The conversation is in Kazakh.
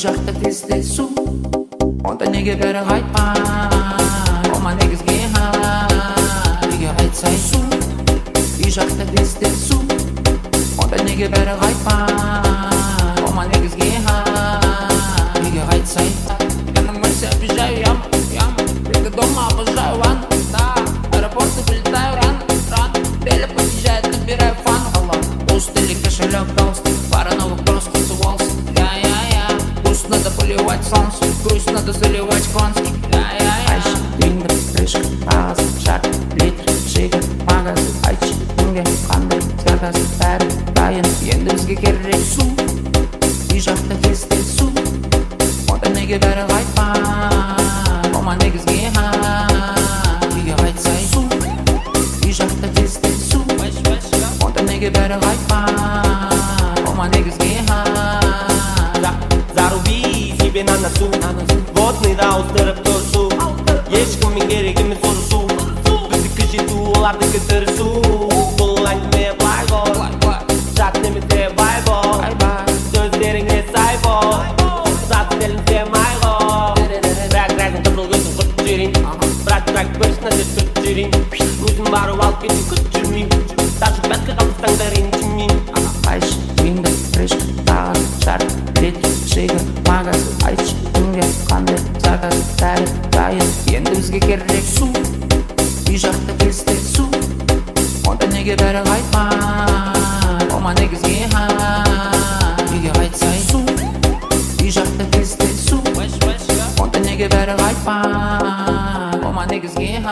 жақта кездесу, онда неге бәрі қайтпай, ома негізге үйге қайтсай су. Үй жақта кездесу, онда неге бәрі қайтпай, ома негізге үйге қайтсай. Я на Марсе объезжаю яму, бега дома обожаю ванну, да, аэропорты вылетаю рано, Деля подъезжает, набираю фан. Пуст или кошелек толстый, пара новых бросок волос. Пусть надо поливать солнце, грусть надо заливать конский. Айши, винда, крышка, паз, шар, литр, шига, магаз. Айши, кімге, қандай, сағаз, бәрі дайын. Енді бізге керек су, үй жақта кездесу, онда неге бәрі қайтпай, ома негізге үйге қайтсай су. Үй жақта кездесу, онда неге бәрі қайтпай, ома негізге Заруби себе на носу, водный да ауыстырып тұрсу, ешкіммен керек емес ұрысу, біздікі жету олардікі тырысу. Бұл әңгіме былай ғой, жат немесе бай бол, сөздеріңе сай бол, зат тілінде май ғой. Бірақ рәзін қызыл көзін құтып жүрейін, бірақ бір нәрсе түртіп жүрейін, өзім барып алып кету күтіп жүрмеймін, даже бәткі қабыстаңдар ренжімеймін. Айши, винда, крышка, тағыз, шар, литр, шига, магаз. Айши, кімге, қандай, сағаз, бәрі дайын. Енді бізге керек су, үй жақта кездесу, онда неге бәрі қайтпай, ома негізге үйге қайтсай су. Үй жақта кездесу, онда неге бәрі қайтпай, ома негізге